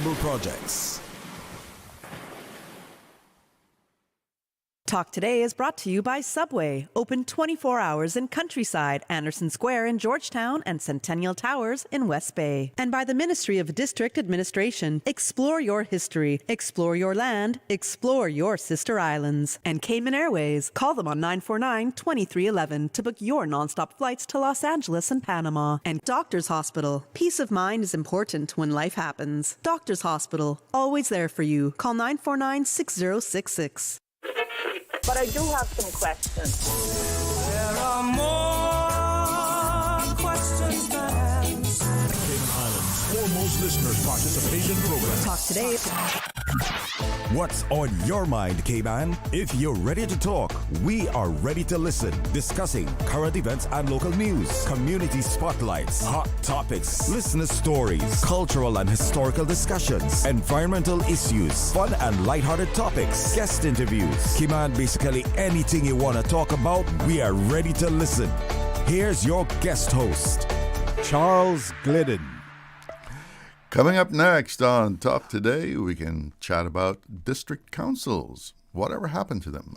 civil projects. Talk Today is brought to you by Subway, open 24 hours in Countryside, Anderson Square in Georgetown, and Centennial Towers in West Bay. And by the Ministry of District Administration. Explore your history, explore your land, explore your sister islands. And Cayman Airways. Call them on 949-2311 to book your nonstop flights to Los Angeles and Panama. And Doctors Hospital. Peace of mind is important when life happens. Doctors Hospital, always there for you. Call 949-6066. But I do have some questions. There are more questions than answers. Cayman Islands' foremost listeners' participation program. Talk Today. What's on your mind, Cayman? If you're ready to talk, we are ready to listen. Discussing current events and local news, community spotlights, hot topics, listener stories, cultural and historical discussions, environmental issues, fun and lighthearted topics, guest interviews. Cayman, basically anything you want to talk about, we are ready to listen. Here's your guest host, Charles Glidden. Coming up next on Talk Today, we can chat about district councils, whatever happened to them,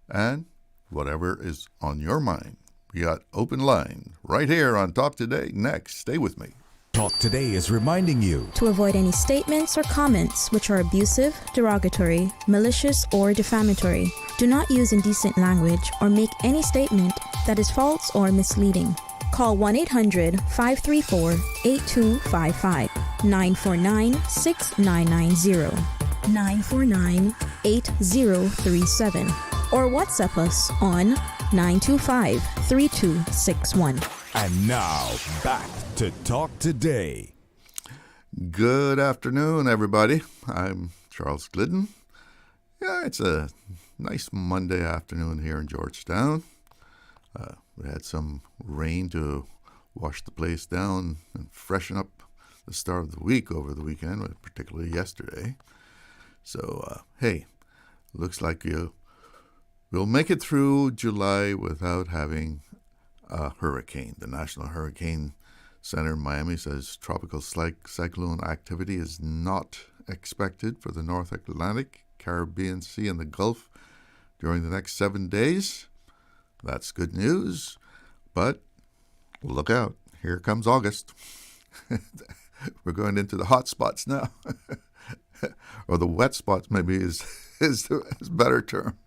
and whatever is on your mind. We got open line right here on Talk Today. Next, stay with me. Talk Today is reminding you to avoid any statements or comments which are abusive, derogatory, malicious, or defamatory. Do not use indecent language or make any statement that is false or misleading. Call 1-800-534-8255, 949-6990, 949-8037, or WhatsApp us on 925-3261. And now, back to Talk Today. Good afternoon, everybody. I'm Charles Glidden. Yeah, it's a nice Monday afternoon here in Georgetown. We had some rain to wash the place down and freshen up the start of the week over the weekend, particularly yesterday. So, hey, looks like we'll make it through July without having a hurricane. The National Hurricane Center in Miami says tropical cyclone activity is not expected for the North Atlantic, Caribbean Sea, and the Gulf during the next 7 days. That's good news, but look out. Here comes August. We're going into the hot spots now. Or the wet spots maybe is a better term.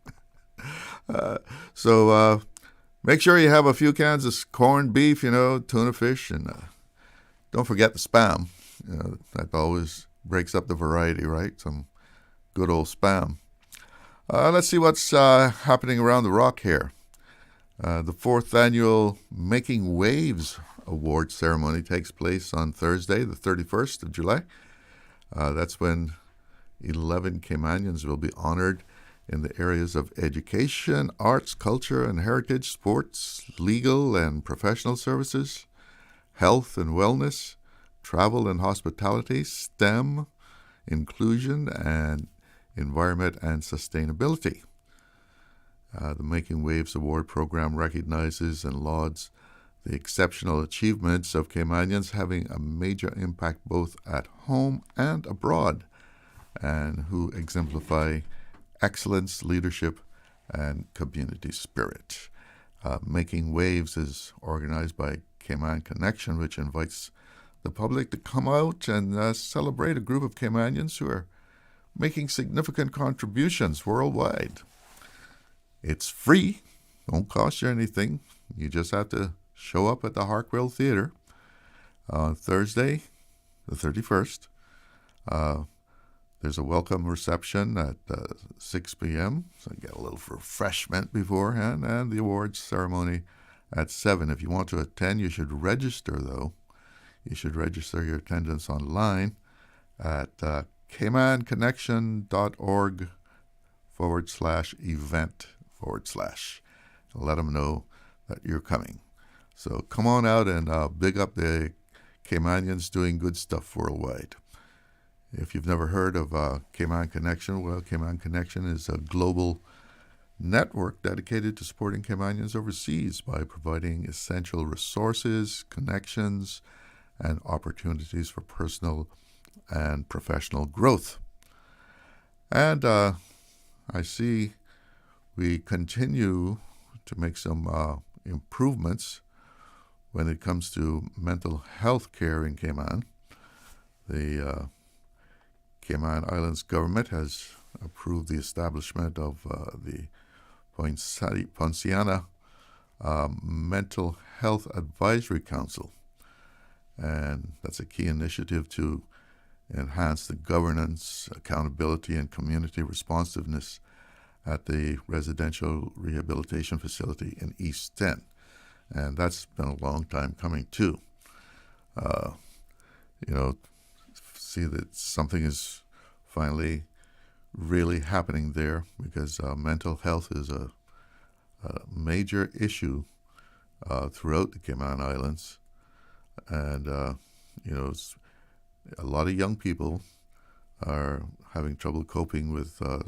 So make sure you have a few cans of corned beef, tuna fish, and don't forget the Spam. That always breaks up the variety, right? Some good old Spam. Let's see what's happening around the rock here. The 4th annual Making Waves award ceremony takes place on Thursday, the 31st of July. That's when 11 Caymanians will be honored in the areas of education, arts, culture and heritage, sports, legal and professional services, health and wellness, travel and hospitality, STEM, inclusion, and environment and sustainability. The Making Waves Award program recognizes and lauds the exceptional achievements of Caymanians having a major impact both at home and abroad, and who exemplify excellence, leadership, and community spirit. Making Waves is organized by Cayman Connection, which invites the public to come out and celebrate a group of Caymanians who are making significant contributions worldwide. It's free, don't cost you anything. You just have to show up at the Harkwell Theater on Thursday, the 31st. There's a welcome reception at 6 p.m., so you get a little refreshment beforehand, and the awards ceremony at 7. If you want to attend, you should register, though. You should register your attendance online at caymanconnection.org/event/. Let them know that you're coming. So come on out and big up the Caymanians doing good stuff worldwide. If you've never heard of Cayman Connection, well, Cayman Connection is a global network dedicated to supporting Caymanians overseas by providing essential resources, connections, and opportunities for personal and professional growth. And I see we continue to make some improvements when it comes to mental health care in Cayman. The Cayman Islands government has approved the establishment of the Poinciana Mental Health Advisory Council. And that's a key initiative to enhance the governance, accountability, and community responsiveness at the residential rehabilitation facility in East 10. And that's been a long time coming too. See that something is finally really happening there, because mental health is a major issue throughout the Cayman Islands. And, a lot of young people are having trouble coping with a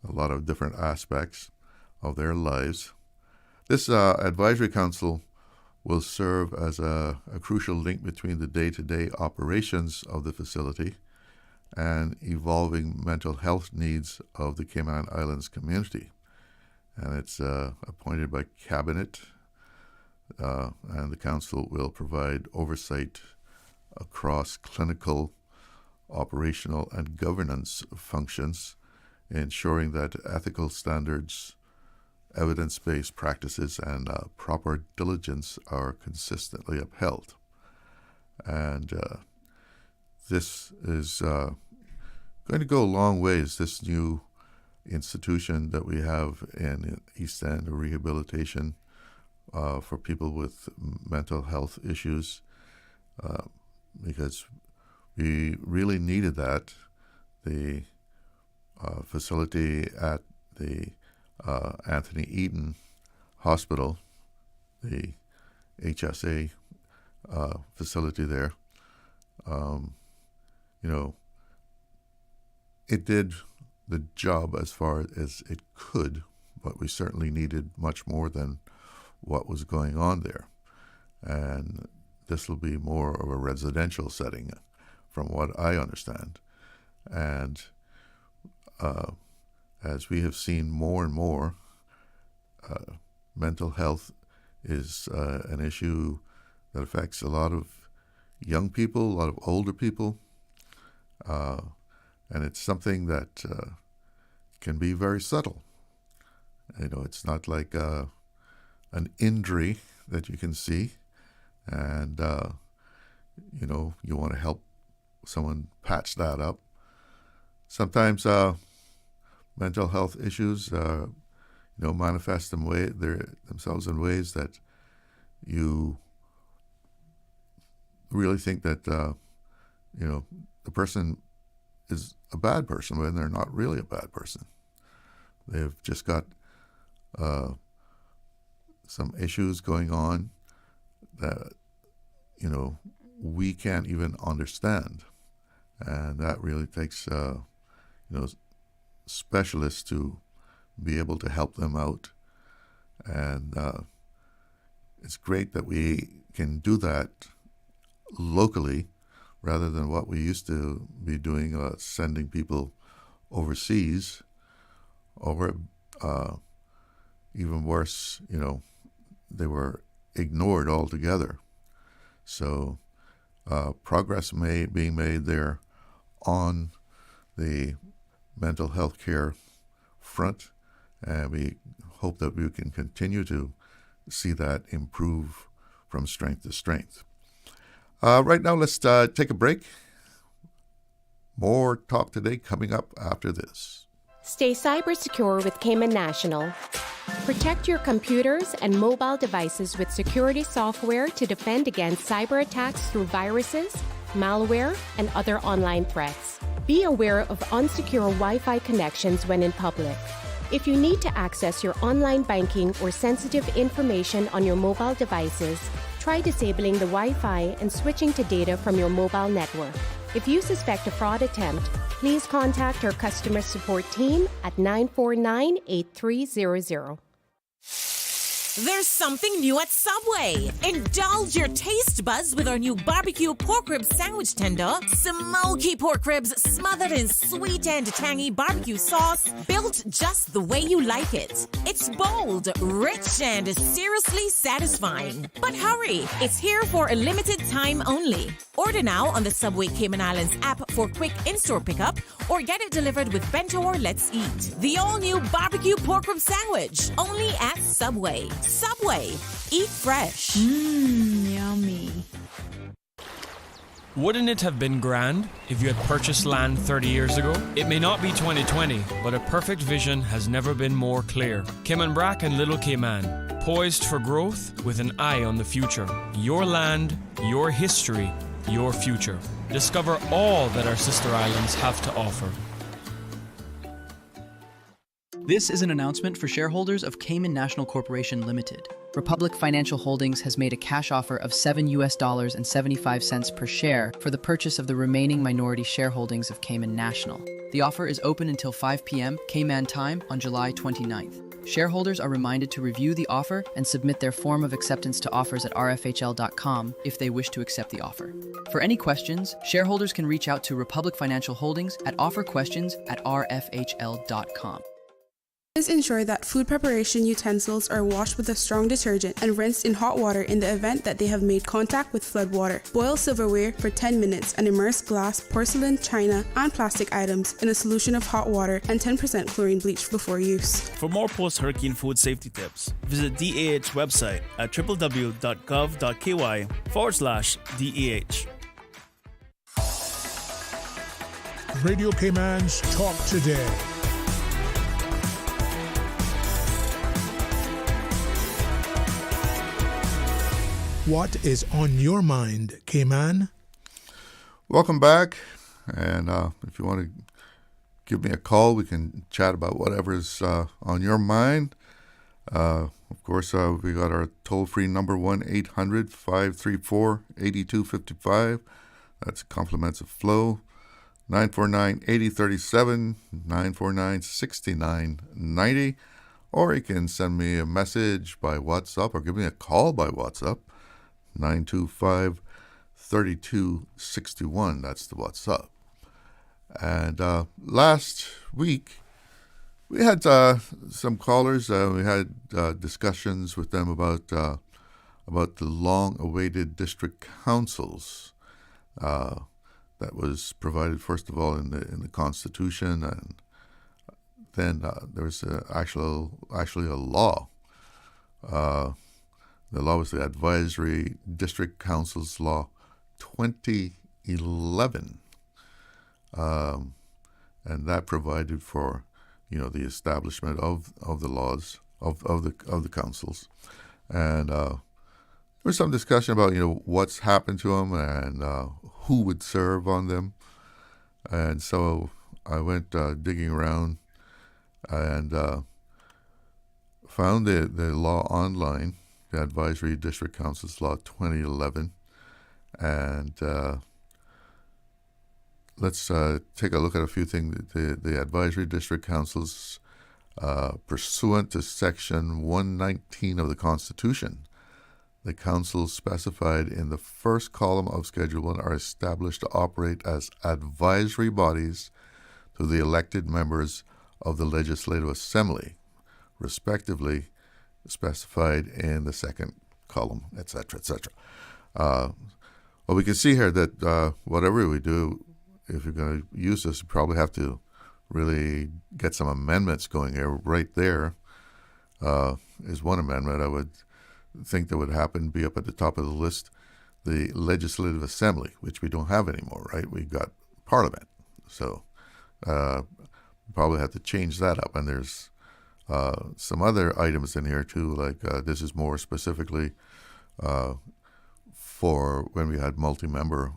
lot of different aspects of their lives. This advisory council will serve as a crucial link between the day-to-day operations of the facility and evolving mental health needs of the Cayman Islands community. And it's appointed by Cabinet, and the council will provide oversight across clinical, operational, and governance functions, ensuring that ethical standards, evidence-based practices, and proper diligence are consistently upheld. And this is going to go a long ways, this new institution that we have in East End, rehabilitation for people with mental health issues, because we really needed that. The facility at the Anthony Eden Hospital, the HSA facility there, it did the job as far as it could, but we certainly needed much more than what was going on there. And this will be more of a residential setting, from what I understand. And as we have seen more and more, mental health is an issue that affects a lot of young people, a lot of older people, and it's something that can be very subtle. It's not like an injury that you can see, and you want to help someone patch that up. Sometimes mental health issues manifest themselves in ways that you really think that the person is a bad person when they're not really a bad person. They've just got some issues going on that we can't even understand, and that really takes specialists to be able to help them out. And it's great that we can do that locally rather than what we used to be doing, sending people overseas, or even worse, they were ignored altogether. So progress being made there on the mental health care front, and we hope that we can continue to see that improve from strength to strength. Right now, let's take a break. More Talk Today coming up after this. Stay cyber secure with Cayman National. Protect your computers and mobile devices with security software to defend against cyber attacks through viruses, malware, and other online threats. Be aware of unsecure Wi-Fi connections when in public. If you need to access your online banking or sensitive information on your mobile devices, try disabling the Wi-Fi and switching to data from your mobile network. If you suspect a fraud attempt, please contact our customer support team at 949-8300. There's something new at Subway. Indulge your taste buds with our new barbecue pork rib sandwich tender. Smoky pork ribs smothered in sweet and tangy barbecue sauce, built just the way you like it. It's bold, rich, and seriously satisfying. But hurry, it's here for a limited time only. Order now on the Subway Cayman Islands app for quick in-store pickup, or get it delivered with Bento or Let's Eat. The all-new barbecue pork rib sandwich, only at Subway. Subway, eat fresh. Yummy. Wouldn't it have been grand if you had purchased land 30 years ago? It may not be 2020, but a perfect vision has never been more clear. Cayman Brac and Little Cayman, poised for growth with an eye on the future. Your land, your history, your future. Discover all that our sister islands have to offer. This is an announcement for shareholders of Cayman National Corporation Limited. Republic Financial Holdings has made a cash offer of $7.75 per share for the purchase of the remaining minority shareholdings of Cayman National. The offer is open until 5 p.m. Cayman time on July 29th. Shareholders are reminded to review the offer and submit their form of acceptance to offers at rfhl.com if they wish to accept the offer. For any questions, shareholders can reach out to Republic Financial Holdings at offerquestions@rfhl.com. Please ensure that food preparation utensils are washed with a strong detergent and rinsed in hot water in the event that they have made contact with flood water. Boil silverware for 10 minutes and immerse glass, porcelain, china, and plastic items in a solution of hot water and 10% chlorine bleach before use. For more post-hurricane food safety tips, visit DAH website at www.gov.ky/DAH. Radio Cayman's Talk Today. What is on your mind, Cayman? Welcome back. And if you want to give me a call, we can chat about whatever's on your mind. Of course, we got our toll-free number 1-800-534-8255. That's compliments of Flow. 949-8037, 949-6990. Or you can send me a message by WhatsApp or give me a call by WhatsApp. 925-3261. That's the WhatsApp. And last week, we had some callers. We had discussions with them about the long-awaited district councils that was provided, first of all, in the Constitution, and then there was actually a law. The law was the Advisory District Councils Law 2011, and that provided for, the establishment of the laws of the councils, and there was some discussion about what's happened to them and who would serve on them, and so I went digging around and found the law online. The Advisory District Councils Law 2011, and let's take a look at a few things. The Advisory District Councils, pursuant to Section 119 of the Constitution, the councils specified in the first column of Schedule 1 are established to operate as advisory bodies to the elected members of the Legislative Assembly, respectively, specified in the second column, etc., etc. Well, we can see here that whatever we do, if you're going to use this, you probably have to really get some amendments going here. Right there is one amendment I would think that would happen, be up at the top of the list, the Legislative Assembly, which we don't have anymore, right? We've got Parliament. So probably have to change that up. And there's some other items in here too, like this is more specifically for when we had multi-member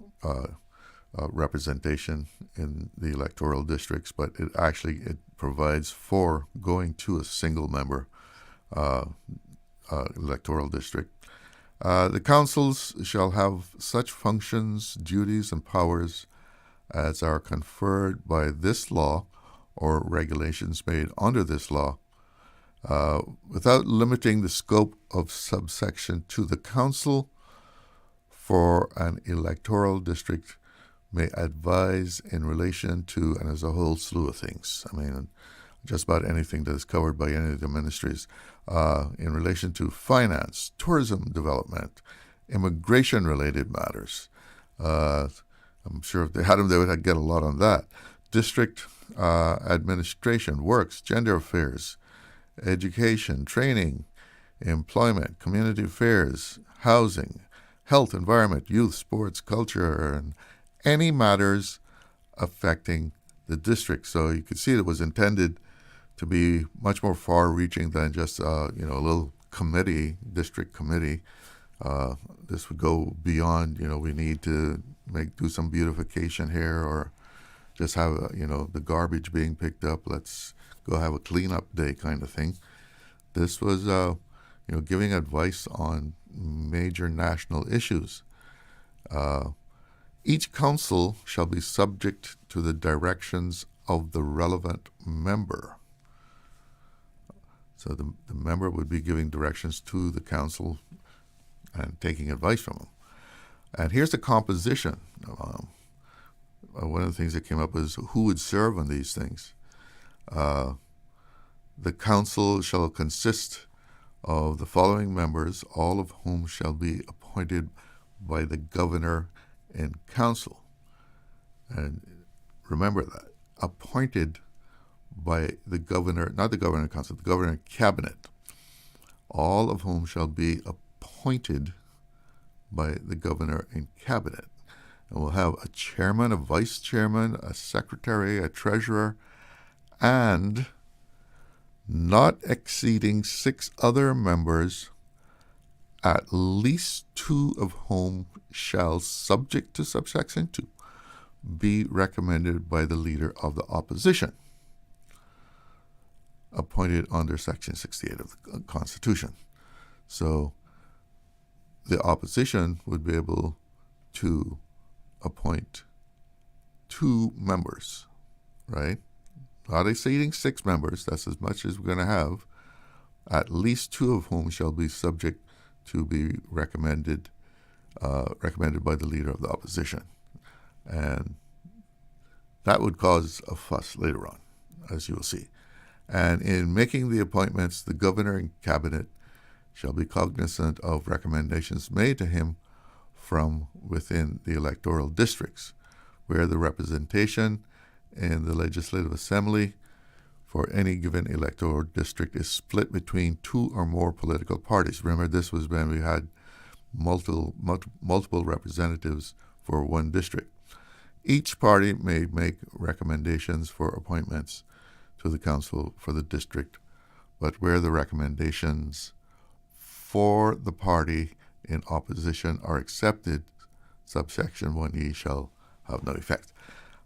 representation in the electoral districts, but it provides for going to a single member electoral district. The councils shall have such functions, duties, and powers as are conferred by this law or regulations made under this law, without limiting the scope of subsection to the council for an electoral district may advise in relation to, and there's a whole slew of things. I mean, just about anything that is covered by any of the ministries in relation to finance, tourism development, immigration-related matters. I'm sure if they had them, they would get a lot on that. District administration, works, gender affairs, education, training, employment, community affairs, housing, health, environment, youth, sports, culture, and any matters affecting the district. So you could see it was intended to be much more far-reaching than just a little committee, district committee. This would go beyond. We need to do some beautification here, or just have the garbage being picked up. Let's go have a cleanup day kind of thing. This was giving advice on major national issues. Each council shall be subject to the directions of the relevant member. So the member would be giving directions to the council and taking advice from them. And here's the composition. One of the things that came up is who would serve on these things. The council shall consist of the following members, all of whom shall be appointed by the governor in council. And remember that, appointed by the governor, not the governor in council, the governor in cabinet, all of whom shall be appointed by the governor in cabinet. And we'll have a chairman, a vice chairman, a secretary, a treasurer, and not exceeding 6 other members, at least 2 of whom shall, subject to subsection 2, be recommended by the leader of the opposition, appointed under Section 68 of the Constitution. So the opposition would be able to appoint 2 members, right? Not exceeding 6 members, that's as much as we're going to have, at least 2 of whom shall be subject to be recommended by the leader of the opposition. And that would cause a fuss later on, as you will see. And in making the appointments, the governor and cabinet shall be cognizant of recommendations made to him from within the electoral districts, where the representation in the Legislative Assembly for any given electoral district is split between 2 or more political parties. Remember, this was when we had multiple representatives for one district. Each party may make recommendations for appointments to the council for the district, but where the recommendations for the party in opposition are accepted, subsection 1E shall have no effect.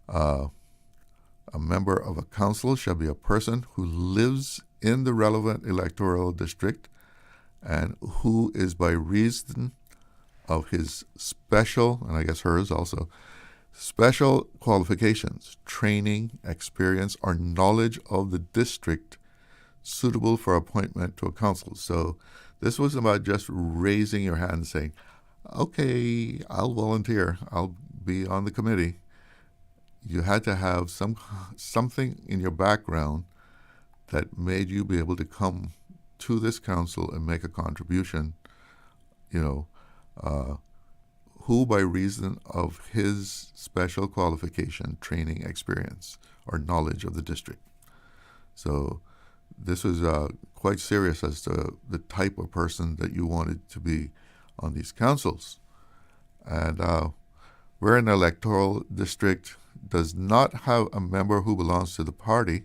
A member of a council shall be a person who lives in the relevant electoral district and who is, by reason of his special, and I guess hers also, special qualifications, training, experience, or knowledge of the district, suitable for appointment to a council. So this was about just raising your hand and saying, okay, I'll volunteer, I'll be on the committee. You had to have something in your background that made you be able to come to this council and make a contribution, who by reason of his special qualification, training, experience, or knowledge of the district. So this was quite serious as to the type of person that you wanted to be on these councils. And where an electoral district does not have a member who belongs to the party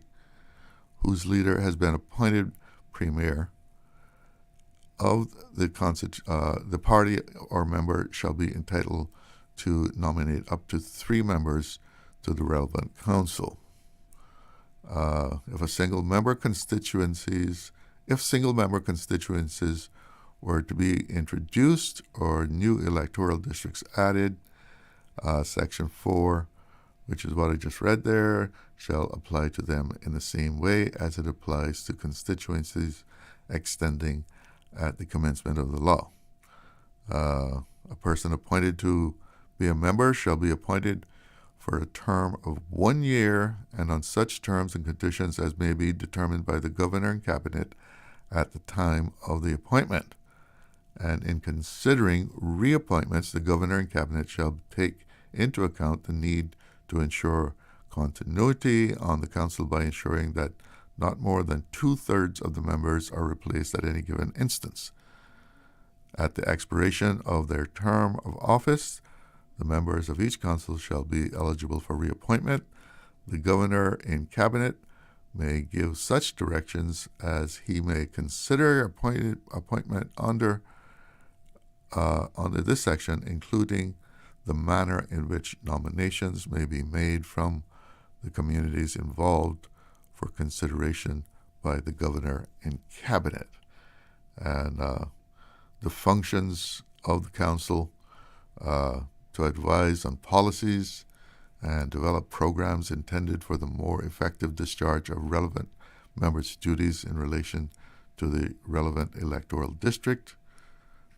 whose leader has been appointed premier of the party or member shall be entitled to nominate up to 3 members to the relevant council. If single member constituencies were to be introduced or new electoral districts added, Section 4 which is what I just read there, shall apply to them in the same way as it applies to constituencies extending at the commencement of the law. A person appointed to be a member shall be appointed for a term of 1 year and on such terms and conditions as may be determined by the Governor and Cabinet at the time of the appointment. And in considering reappointments, the Governor and Cabinet shall take into account the need to ensure continuity on the Council by ensuring that not more than 2/3 of the members are replaced at any given instance. At the expiration of their term of office, the members of each council shall be eligible for reappointment. The Governor in Cabinet may give such directions as he may consider appointment under this section, including the manner in which nominations may be made from the communities involved for consideration by the Governor in Cabinet. And the functions of the Council to advise on policies and develop programs intended for the more effective discharge of relevant members' duties in relation to the relevant electoral district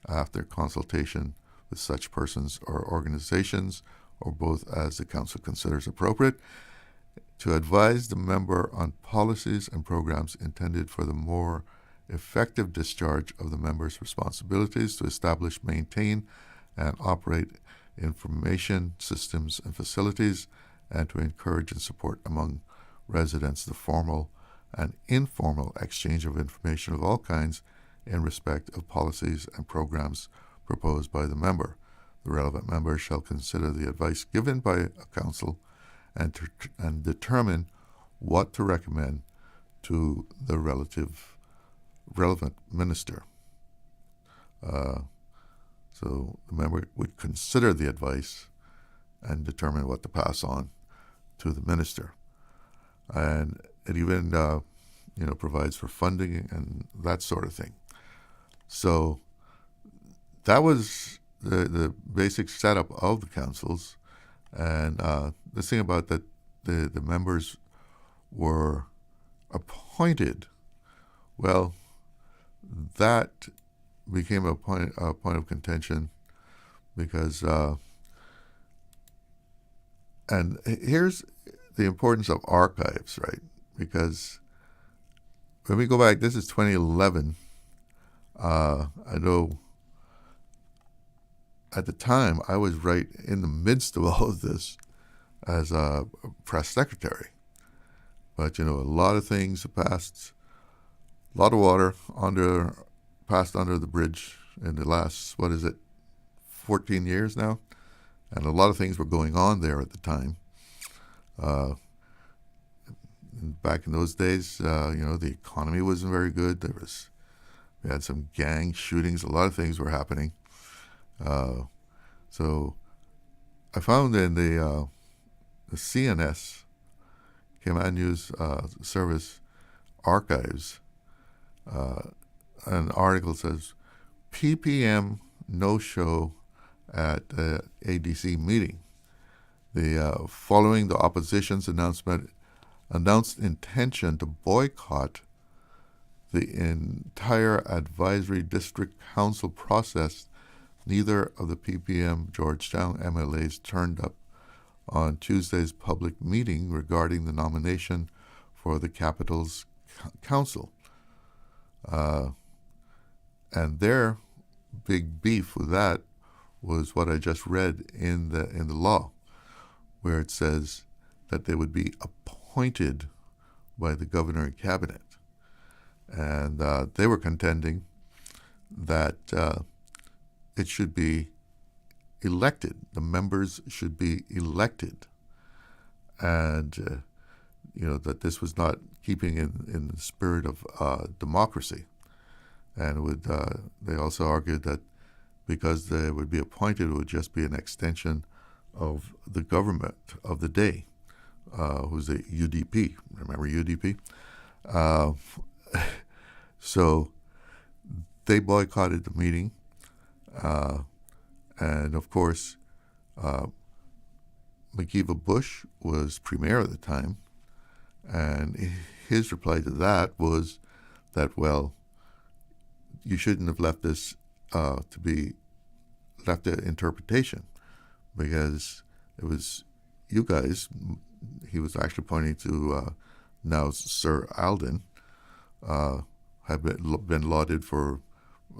after consultation with such persons or organizations, or both as the Council considers appropriate, to advise the member on policies and programs intended for the more effective discharge of the member's responsibilities, to establish, maintain, and operate information systems and facilities, and to encourage and support among residents the formal and informal exchange of information of all kinds in respect of policies and programs proposed by the member. The relevant member shall consider the advice given by a council and determine what to recommend to the relevant minister. So the member would consider the advice and determine what to pass on to the minister. And it even provides for funding and that sort of thing. So that was the basic setup of the councils. And the thing about that, the members were appointed, well, that became a point of contention because, and here's the importance of archives, right? Because when we go back, this is 2011. I know at the time I was right in the midst of all of this as a press secretary. But, a lot of things passed, a lot of water passed under the bridge in the last, 14 years now? And a lot of things were going on there at the time. Back in those days, the economy wasn't very good. We had some gang shootings. A lot of things were happening. So I found in the CNS, Cayman News Service archives, an article says, PPM no-show at ADC meeting. Following the opposition's announced intention to boycott the entire advisory district council process, neither of the PPM Georgetown MLAs turned up on Tuesday's public meeting regarding the nomination for the capital's council. And their big beef with that was what I just read in the law, where it says that they would be appointed by the governor and cabinet. And they were contending that it should be elected. The members should be elected. And, that this was not keeping in the spirit of democracy. And they also argued that because they would be appointed, it would just be an extension of the government of the day, who's the UDP. Remember UDP? So they boycotted the meeting. And of course, McKeever Bush was premier at the time, and his reply to that was that, well, you shouldn't have left this to be left to interpretation, because it was you guys. He was actually pointing to now Sir Alden, have been lauded for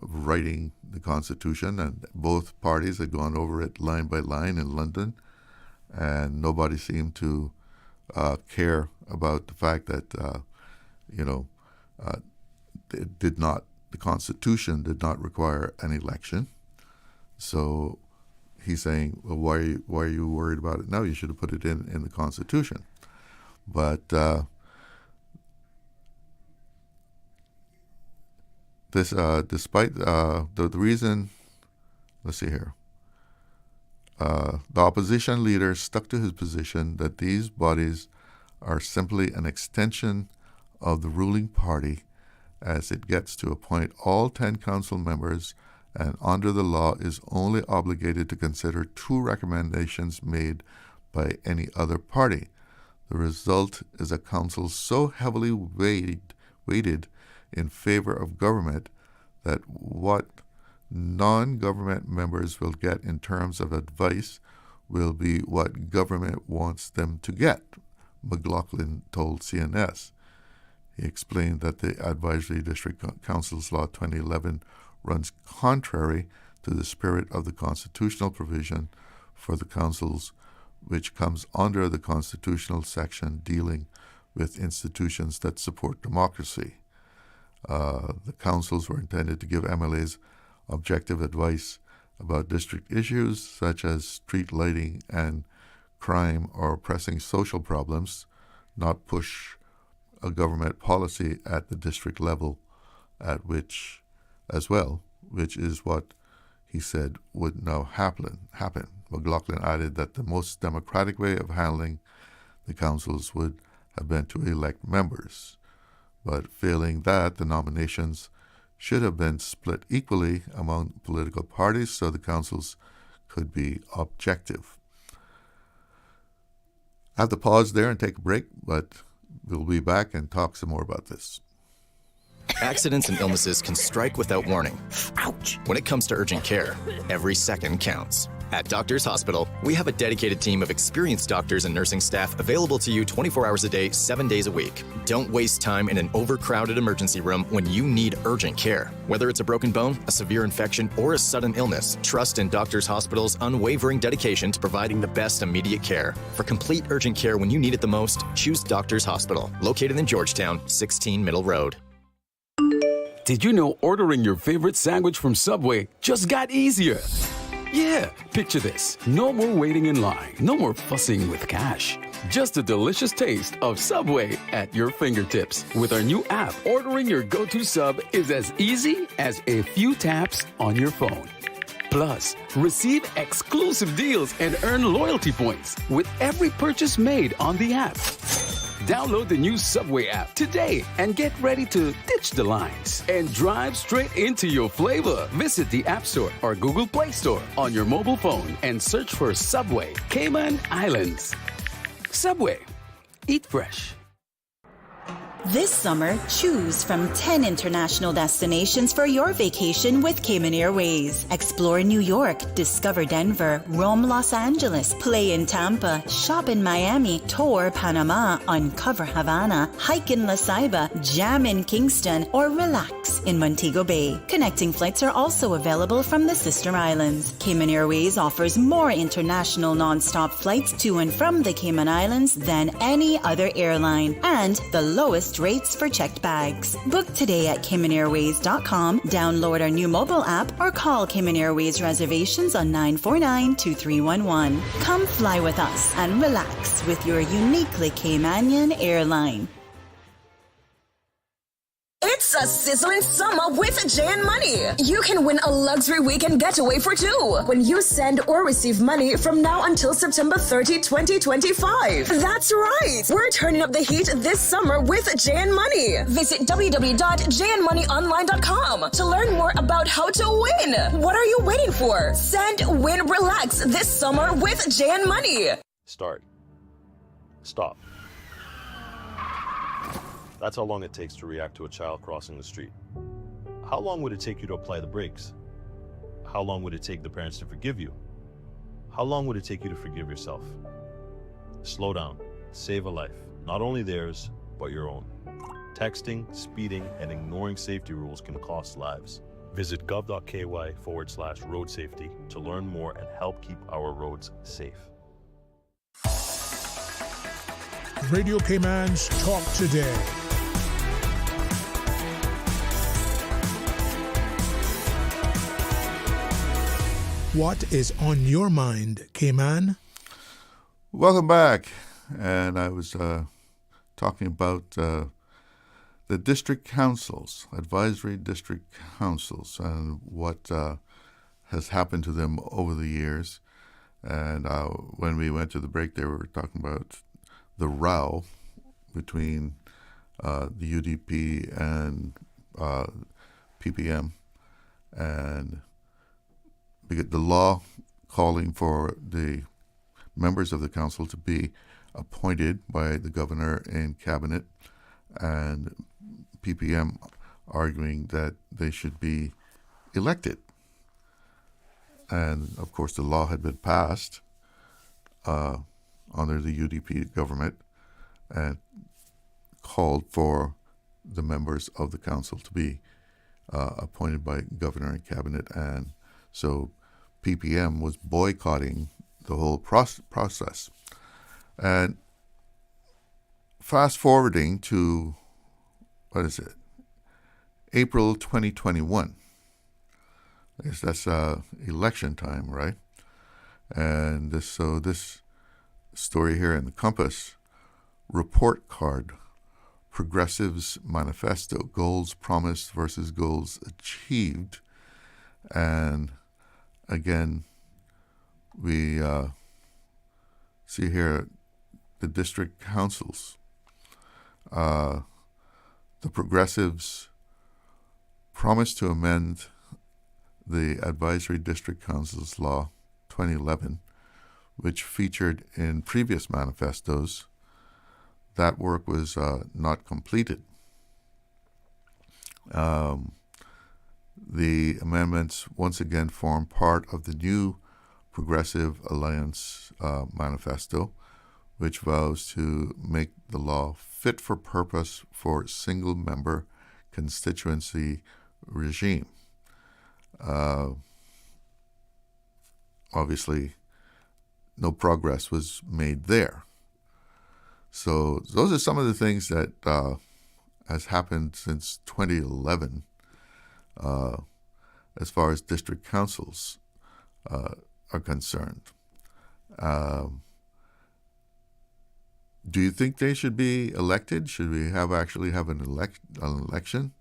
writing the Constitution, and both parties had gone over it line by line in London, and nobody seemed to care about the fact that the Constitution did not require an election. So he's saying, well, why are you worried about it now? You should have put it in the Constitution. But this, despite the reason, let's see here, the opposition leader stuck to his position that these bodies are simply an extension of the ruling party, as it gets to appoint all 10 council members, and under the law is only obligated to consider 2 recommendations made by any other party. The result is a council so heavily weighted in favor of government that what non-government members will get in terms of advice will be what government wants them to get, McLaughlin told CNS. He explained that the Advisory District Council's Law 2011 runs contrary to the spirit of the constitutional provision for the councils, which comes under the constitutional section dealing with institutions that support democracy. The councils were intended to give MLAs objective advice about district issues such as street lighting and crime or pressing social problems, not push a government policy at the district level, at which is what he said would now happen. McLaughlin added that the most democratic way of handling the councils would have been to elect members, but failing that, the nominations should have been split equally among political parties so the councils could be objective. I have to pause there and take a break, but we'll be back and talk some more about this. Accidents and illnesses can strike without warning. Ouch! When it comes to urgent care, every second counts. At Doctors Hospital, we have a dedicated team of experienced doctors and nursing staff available to you 24 hours a day, 7 days a week. Don't waste time in an overcrowded emergency room when you need urgent care. Whether it's a broken bone, a severe infection, or a sudden illness, trust in Doctors Hospital's unwavering dedication to providing the best immediate care. For complete urgent care when you need it the most, choose Doctors Hospital, located in Georgetown, 16 Middle Road. Did you know ordering your favorite sandwich from Subway just got easier? Yeah, picture this. No more waiting in line. No more fussing with cash. Just a delicious taste of Subway at your fingertips. With our new app, ordering your go-to sub is as easy as a few taps on your phone. Plus, receive exclusive deals and earn loyalty points with every purchase made on the app. Download the new Subway app today and get ready to ditch the lines and drive straight into your flavor. Visit the App Store or Google Play Store on your mobile phone and search for Subway Cayman Islands. Subway. Eat fresh. This summer, choose from 10 international destinations for your vacation with Cayman Airways. Explore New York, discover Denver, roam Los Angeles, play in Tampa, shop in Miami, tour Panama, uncover Havana, hike in La Ceiba, jam in Kingston, or relax in Montego Bay. Connecting flights are also available from the sister islands. Cayman Airways offers more international non-stop flights to and from the Cayman Islands than any other airline, and the lowest rates for checked bags. Book today at CaymanAirways.com, download our new mobile app, or call Cayman Airways reservations on 949-2311. Come fly with us and relax with your uniquely Caymanian airline. It's a sizzling summer with JN Money. You can win a luxury weekend getaway for 2 when you send or receive money from now until September 30, 2025. That's right. We're turning up the heat this summer with JN Money. Visit www.jnmoneyonline.com to learn more about how to win. What are you waiting for? Send, win, relax this summer with JN Money. Start. Stop. That's how long it takes to react to a child crossing the street. How long would it take you to apply the brakes? How long would it take the parents to forgive you? How long would it take you to forgive yourself? Slow down. Save a life. Not only theirs, but your own. Texting, speeding, and ignoring safety rules can cost lives. Visit gov.ky/road safety to learn more and help keep our roads safe. Radio Cayman's Talk Today. What is on your mind, Cayman? Welcome back. And I was talking about the district councils, advisory district councils, and what has happened to them over the years. And when we went to the break there, we were talking about the row between the UDP and PPM, and the law calling for the members of the council to be appointed by the governor and cabinet, and PPM arguing that they should be elected. And of course the law had been passed under the UDP government and called for the members of the council to be appointed by governor and cabinet, and so PPM was boycotting the whole process. And fast forwarding to, April 2021. I guess that's election time, right? And this story here in the Compass, report card, Progressives Manifesto, goals promised versus goals achieved. And again, we see here the district councils. The Progressives promised to amend the Advisory District Councils Law 2011, which featured in previous manifestos. That work was not completed. The amendments once again form part of the new Progressive Alliance manifesto, which vows to make the law fit for purpose for single-member constituency regime. Obviously, no progress was made there. So those are some of the things that has happened since 2011 as far as district councils are concerned. Do you think they should be elected? Should we actually have an election?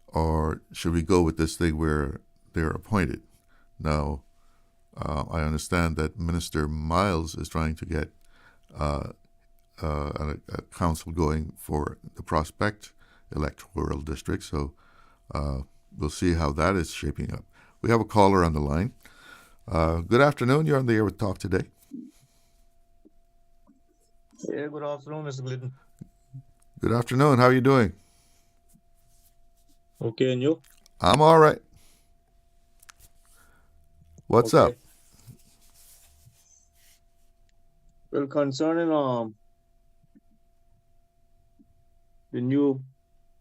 Or should we go with this thing where they're appointed? Now, I understand that Minister Miles is trying to get a council going for the Prospect electoral district, so we'll see how that is shaping up. We have a caller on the line. Good afternoon. You're on the air with Talk Today. Yeah, good afternoon, Mr. Glidden. Good afternoon. How are you doing? Okay, and you? I'm all right. What's up? Well, concerning the new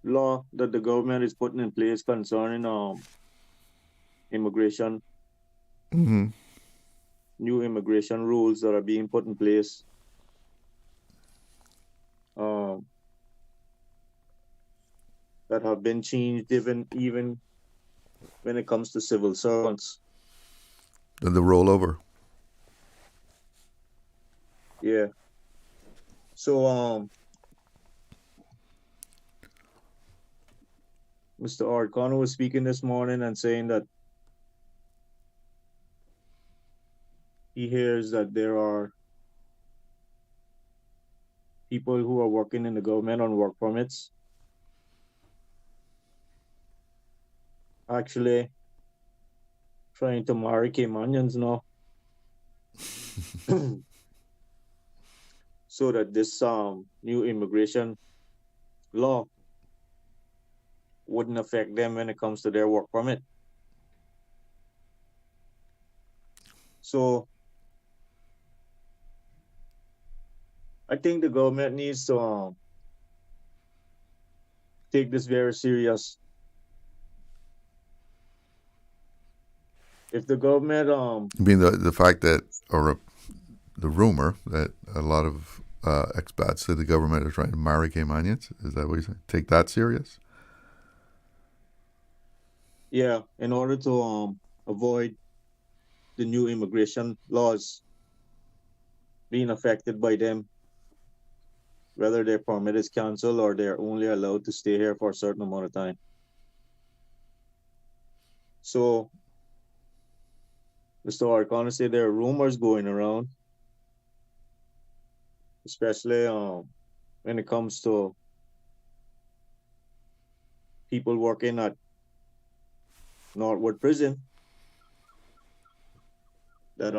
law that the government is putting in place concerning immigration, new immigration rules that are being put in place. That have been changed even when it comes to civil servants. The rollover. Yeah. So Mr. Arcano was speaking this morning and saying that he hears that there are people who are working in the government on work permits actually trying to marry Caymanians now. so that this new immigration law wouldn't affect them when it comes to their work permit. So I think the government needs to take this very serious. If the government You mean the fact that, or the rumor that a lot of expats say the government are trying to marry Caymanians? Is that what you say? Take that serious? yeah, in order to avoid the new immigration laws being affected by them, whether their permit is canceled or they're only allowed to stay here for a certain amount of time. So, Mr. Hart, honestly, there are rumors going around, especially when it comes to people working at Northwood Prison, that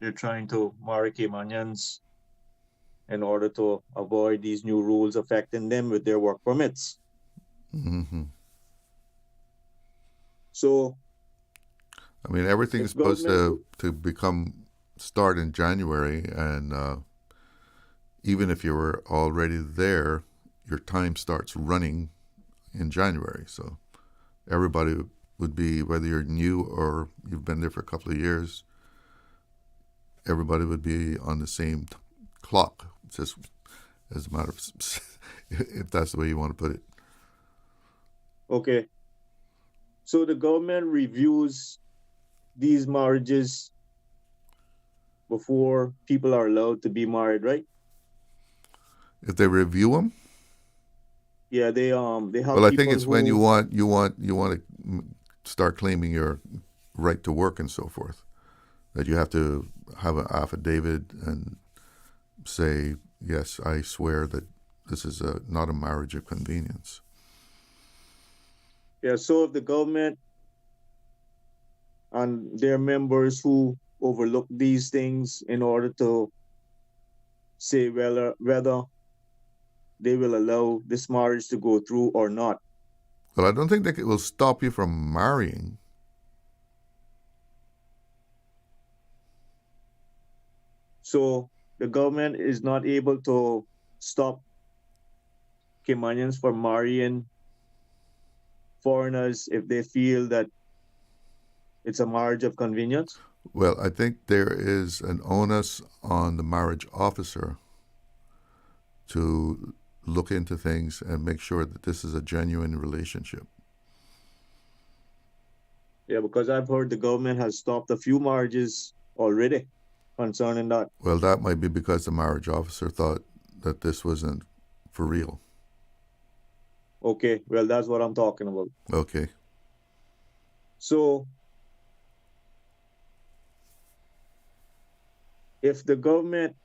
they're trying to marry Caymanians in order to avoid these new rules affecting them with their work permits. Mm-hmm. So, I mean, everything's supposed to start in January, and even if you were already there, your time starts running in January. So everybody would be, whether you're new or you've been there for a couple of years, everybody would be on the same clock. It's just as a matter of, if that's the way you want to put it. Okay. So the government reviews these marriages before people are allowed to be married, right? If they review them? Yeah, they have. Well, I think it's when you want to start claiming your right to work and so forth, that you have to have an affidavit and say, yes, I swear that this is not a marriage of convenience. Yeah, so if the government and their members who overlook these things in order to say whether they will allow this marriage to go through or not. Well, I don't think that it will stop you from marrying. So the government is not able to stop Caymanians from marrying foreigners if they feel that it's a marriage of convenience? Well, I think there is an onus on the marriage officer to look into things and make sure that this is a genuine relationship. Yeah, because I've heard the government has stopped a few marriages already concerning that. Well, that might be because the marriage officer thought that this wasn't for real. Okay, well, that's what I'm talking about. Okay. So, if the government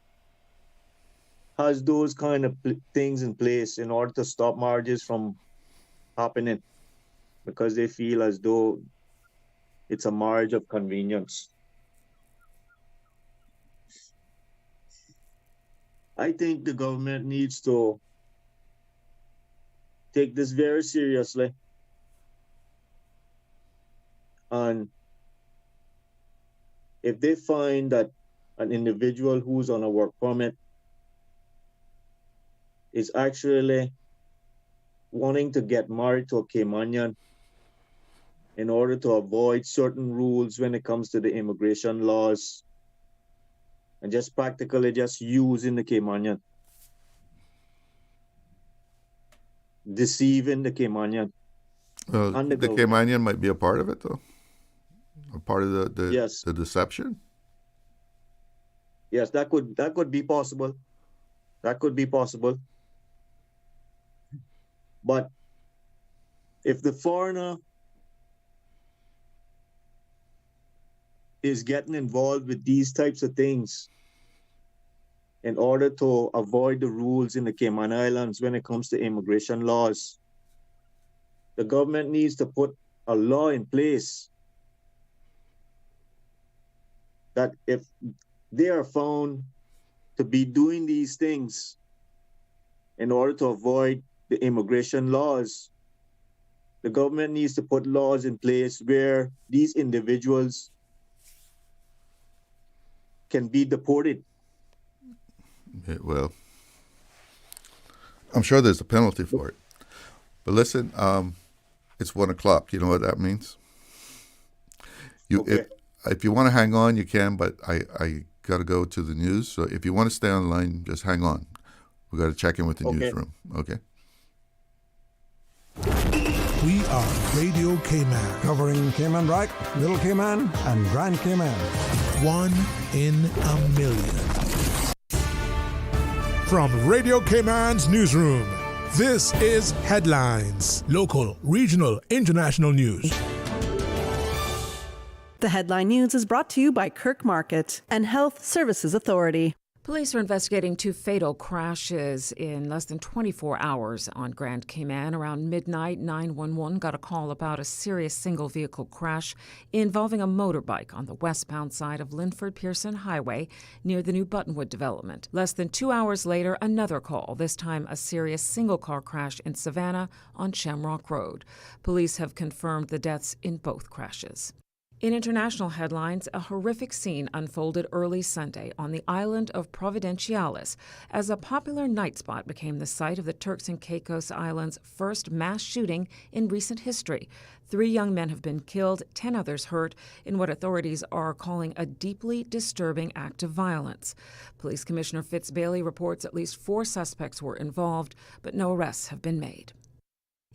has those kind of things in place in order to stop marriages from happening because they feel as though it's a marriage of convenience, I think the government needs to take this very seriously and if they find that an individual who's on a work permit is actually wanting to get married to a Caymanian in order to avoid certain rules when it comes to the immigration laws and just practically just using the Caymanian, deceiving the Caymanian. The Caymanian might be a part of it, though. A part of the yes. The deception. Yes, that could be possible. That could be possible. But if the foreigner is getting involved with these types of things in order to avoid the rules in the Cayman Islands when it comes to immigration laws, the government needs to put a law in place that if they are found to be doing these things in order to avoid the immigration laws. The government needs to put laws in place where these individuals can be deported. Yeah, well, I'm sure there's a penalty for it. But listen, it's 1 o'clock. You know what that means? If you want to hang on, you can, but I got to go to the news. So if you want to stay online, just hang on. We got to check in with the newsroom. Okay. We are Radio Cayman, covering Cayman Brac, Little Cayman, and Grand Cayman. 1 in a million. From Radio Cayman's newsroom, this is Headlines. Local, regional, international news. The Headline News is brought to you by Kirk Market and Health Services Authority. Police are investigating 2 fatal crashes in less than 24 hours on Grand Cayman. Around midnight, 911 got a call about a serious single-vehicle crash involving a motorbike on the westbound side of Linford-Pearson Highway near the new Buttonwood development. Less than 2 hours later, another call, this time a serious single-car crash in Savannah on Shamrock Road. Police have confirmed the deaths in both crashes. In international headlines, a horrific scene unfolded early Sunday on the island of Providenciales as a popular night spot became the site of the Turks and Caicos Islands' first mass shooting in recent history. 3 young men have been killed, 10 others hurt in what authorities are calling a deeply disturbing act of violence. Police Commissioner Fitz Bailey reports at least 4 suspects were involved, but no arrests have been made.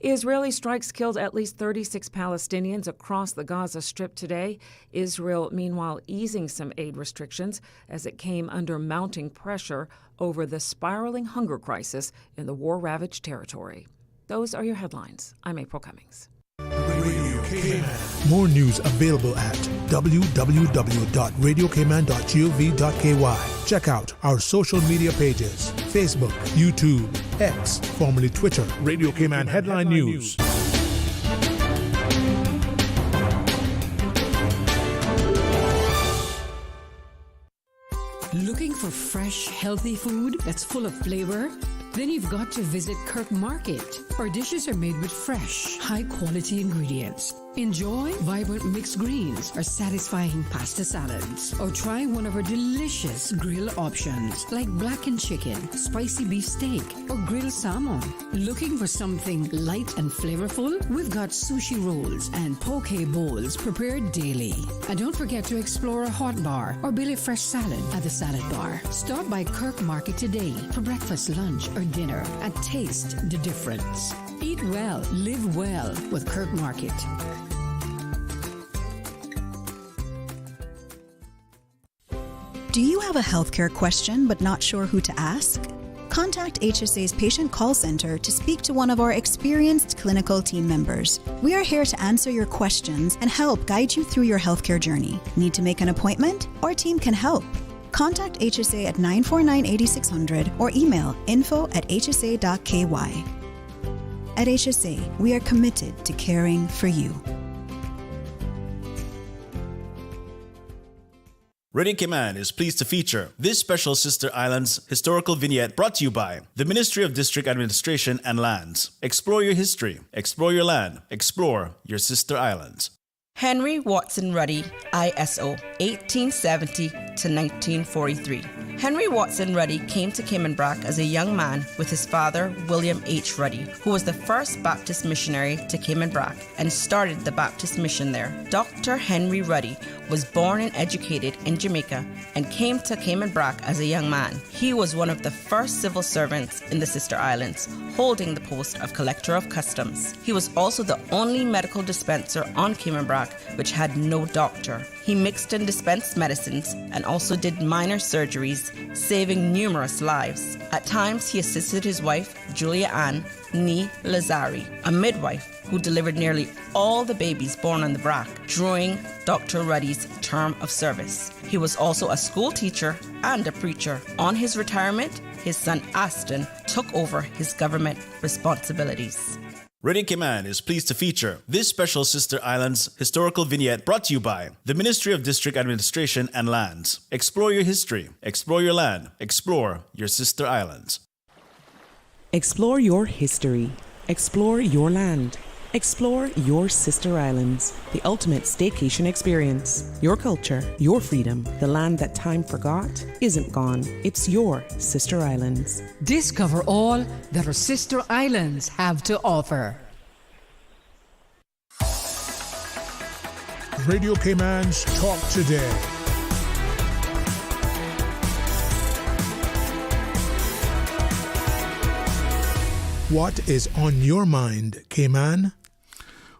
Israeli strikes killed at least 36 Palestinians across the Gaza Strip today. Israel, meanwhile, easing some aid restrictions as it came under mounting pressure over the spiraling hunger crisis in the war-ravaged territory. Those are your headlines. I'm April Cummings. Radio Cayman. More news available at www.radiocayman.gov.ky. Check out our social media pages: Facebook, YouTube, X, formerly Twitter, Radio Cayman Headline News. Looking for fresh, healthy food that's full of flavor? Then you've got to visit Kirk Market. Our dishes are made with fresh, high-quality ingredients. Enjoy vibrant mixed greens or satisfying pasta salads. Or try one of our delicious grill options like blackened chicken, spicy beef steak, or grilled salmon. Looking for something light and flavorful? We've got sushi rolls and poke bowls prepared daily. And don't forget to explore a hot bar or Billy Fresh salad at the salad bar. Stop by Kirk Market today for breakfast, lunch, or dinner and taste the difference. Eat well, live well with Kirk Market. Do you have a healthcare question but not sure who to ask? Contact HSA's Patient Call Center to speak to one of our experienced clinical team members. We are here to answer your questions and help guide you through your healthcare journey. Need to make an appointment? Our team can help. Contact HSA at 949-8600 or email info@hsa.ky. At HSA, we are committed to caring for you. Radio Cayman is pleased to feature this special Sister Islands historical vignette brought to you by the Ministry of District Administration and Lands. Explore your history, explore your land, explore your Sister Islands. Henry Watson Ruddy, ISO, 1870 to 1943. Henry Watson Ruddy came to Cayman Brac as a young man with his father, William H. Ruddy, who was the first Baptist missionary to Cayman Brac and started the Baptist mission there. Dr. Henry Ruddy was born and educated in Jamaica and came to Cayman Brac as a young man. He was one of the first civil servants in the Sister Islands, holding the post of Collector of Customs. He was also the only medical dispenser on Cayman Brac which had no doctor. He mixed and dispensed medicines and also did minor surgeries, saving numerous lives. At times, he assisted his wife, Julia Ann Nee Lazari, a midwife who delivered nearly all the babies born on the Brac during Dr. Ruddy's term of service. He was also a school teacher and a preacher. On his retirement, his son Aston took over his government responsibilities. Radio Cayman is pleased to feature this special Sister Islands historical vignette brought to you by the Ministry of District Administration and Lands. Explore your history, explore your land, explore your sister islands. Explore your history, explore your land, explore your sister islands, the ultimate staycation experience. Your culture, your freedom, the land that time forgot isn't gone. It's your sister islands. Discover all that our sister islands have to offer. Radio Cayman's Talk Today. What is on your mind, Cayman?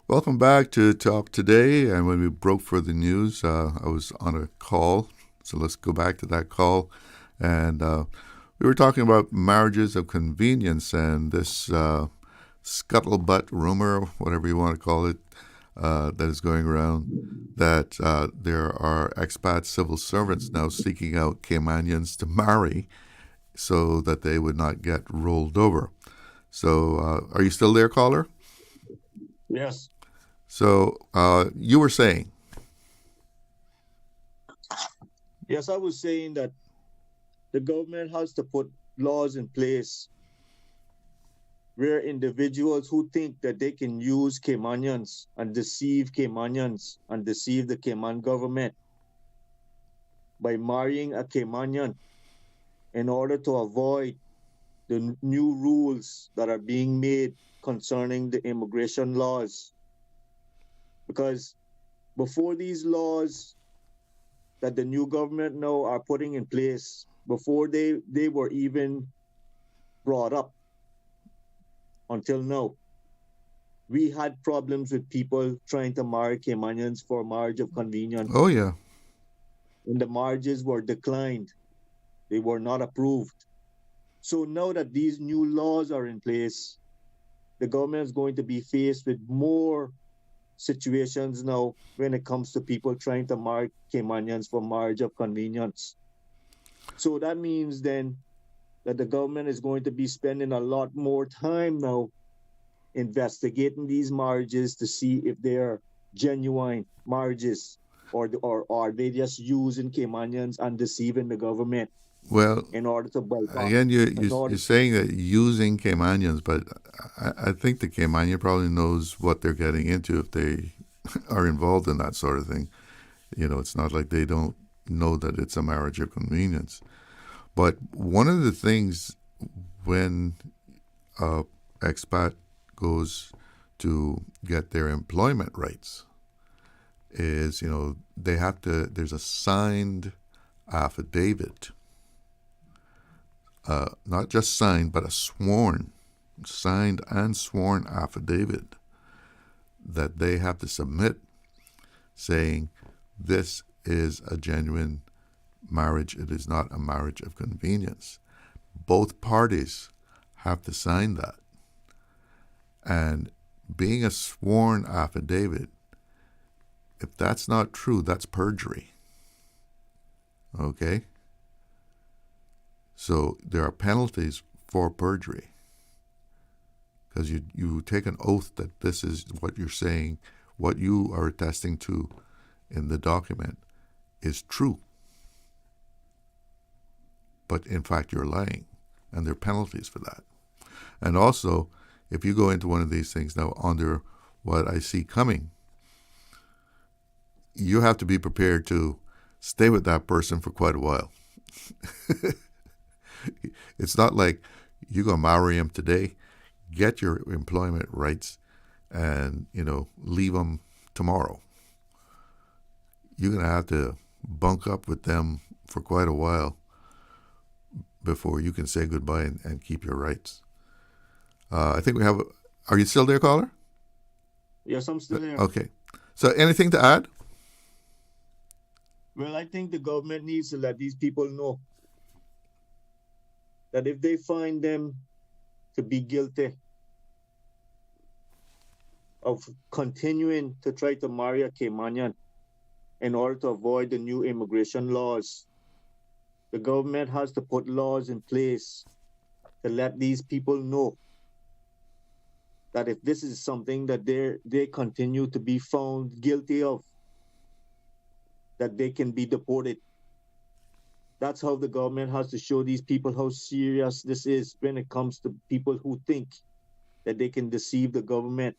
Welcome back to Talk Today. And when we broke for the news, I was on a call. So let's go back to that call. And we were talking about marriages of convenience and this scuttlebutt rumor, whatever you want to call it, that is going around, that there are expat civil servants now seeking out Caymanians to marry so that they would not get rolled over. So are you still there, caller? Yes. So you were saying? Yes, I was saying that the government has to put laws in place where individuals who think that they can use Caymanians and deceive Caymanians and deceive the Cayman government by marrying a Caymanian in order to avoid the new rules that are being made concerning the immigration laws. Because before these laws that the new government now are putting in place, before they were even brought up until now, we had problems with people trying to marry Caymanians for marriage of convenience. Oh, yeah. And the marriages were declined. They were not approved. So now that these new laws are in place, the government is going to be faced with more situations now when it comes to people trying to marry Caymanians for marriage of convenience. So that means then that the government is going to be spending a lot more time now investigating these marriages to see if they are genuine marriages or are they just using Caymanians and deceiving the government. Well, in order to bypass. Again, you're saying that using Caymanians, but I think the Caymanian probably knows what they're getting into if they are involved in that sort of thing. You know, it's not like they don't know that it's a marriage of convenience. But one of the things when an expat goes to get their employment rights is, they have to, there's a signed affidavit. Not just signed, but a signed and sworn affidavit that they have to submit saying this is a genuine marriage. It is not a marriage of convenience. Both parties have to sign that. And being a sworn affidavit, if that's not true, that's perjury. Okay? So there are penalties for perjury because you take an oath that this is what you're saying, what you are attesting to in the document is true. But in fact, you're lying, and there are penalties for that. And also, if you go into one of these things now under what I see coming, you have to be prepared to stay with that person for quite a while. It's not like you're going to marry him today, get your employment rights, and, leave them tomorrow. You're going to have to bunk up with them for quite a while before you can say goodbye and keep your rights. I think we have... Are you still there, caller? Yes, I'm still here. Okay. So anything to add? Well, I think the government needs to let these people know that if they find them to be guilty of continuing to try to marry a Caymanian in order to avoid the new immigration laws, the government has to put laws in place to let these people know that if this is something that they continue to be found guilty of, that they can be deported. That's how the government has to show these people how serious this is when it comes to people who think that they can deceive the government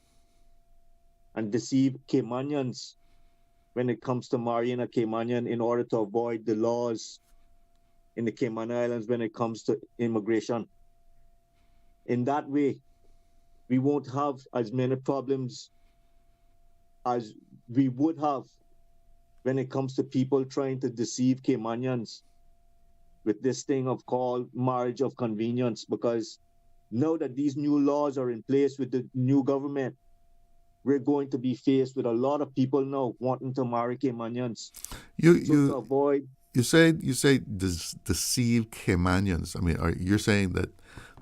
and deceive Caymanians when it comes to marrying a Caymanian in order to avoid the laws in the Cayman Islands when it comes to immigration. In that way, we won't have as many problems as we would have when it comes to people trying to deceive Caymanians with this thing of called marriage of convenience, because now that these new laws are in place with the new government, we're going to be faced with a lot of people now wanting to marry Caymanians. To avoid. You say deceive Caymanians. I mean, you're saying that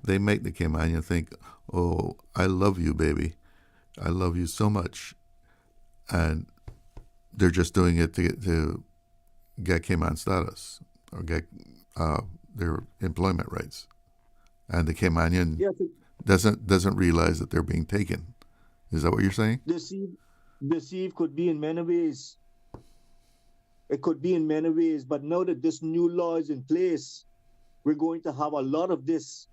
they make the Caymanian think, "Oh, I love you, baby. I love you so much," and they're just doing it to get Cayman status or get their employment rights, and the Caymanian doesn't realize that they're being taken. Is that what you're saying? Deceive could be in many ways. It could be in many ways, but now that this new law is in place, we're going to have a lot of this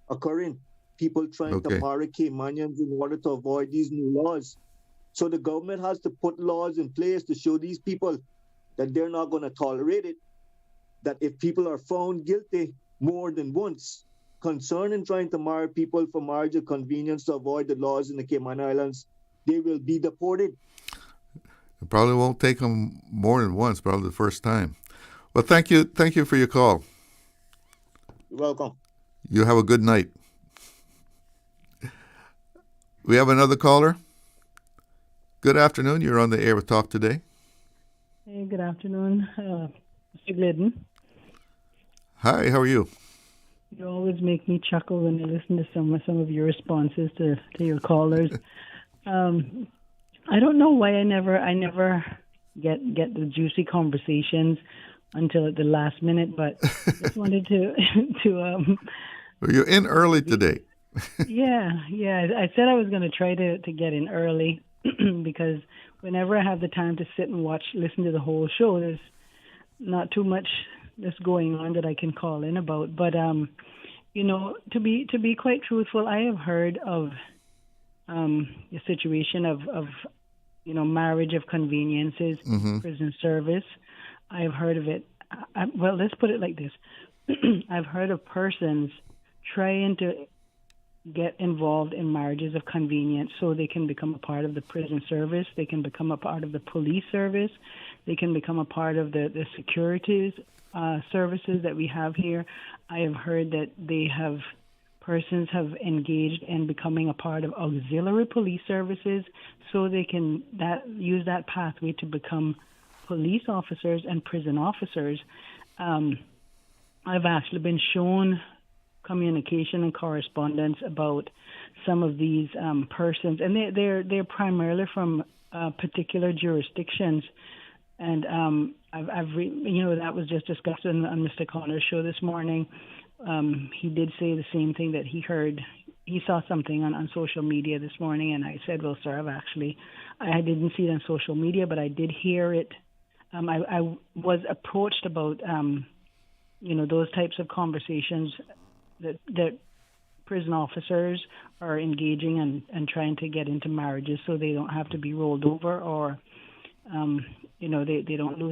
occurring. People trying to marry Caymanians in order to avoid these new laws. So the government has to put laws in place to show these people that they're not going to tolerate it, that if people are found guilty more than once concerning trying to marry people for marriage of convenience to avoid the laws in the Cayman Islands, they will be deported. It probably won't take them more than once, probably the first time. Well, thank you for your call. You're welcome. You have a good night. We have another caller. Good afternoon. You're on the air with Talk Today. Hey, good afternoon, Mr. Glidden. Hi, how are you? You always make me chuckle when I listen to some of your responses to your callers. I don't know why I never get the juicy conversations until at the last minute, but just wanted to Well, you're in early today. Yeah. I said I was going to try to get in early because whenever I have the time to sit and listen to the whole show, there's not too much that's going on that I can call in about. But to be quite truthful, I have heard of the situation of marriage of conveniences, prison service. I have heard of it. Well, let's put it like this. I've heard of persons trying to get involved in marriages of convenience so they can become a part of the prison service, they can become a part of the police service, they can become a part of the securities services that we have here. I have heard that persons have engaged in becoming a part of auxiliary police services so they can use that pathway to become police officers and prison officers. I've actually been shown communication and correspondence about some of these persons, and they're primarily from particular jurisdictions. And that was just discussed on Mr. Connor's show this morning. He did say the same thing, that he saw something on social media this morning, and I said, well, sir, I didn't see it on social media, but I did hear it. I was approached about, those types of conversations that prison officers are engaging and trying to get into marriages so they don't have to be rolled over or, they don't lose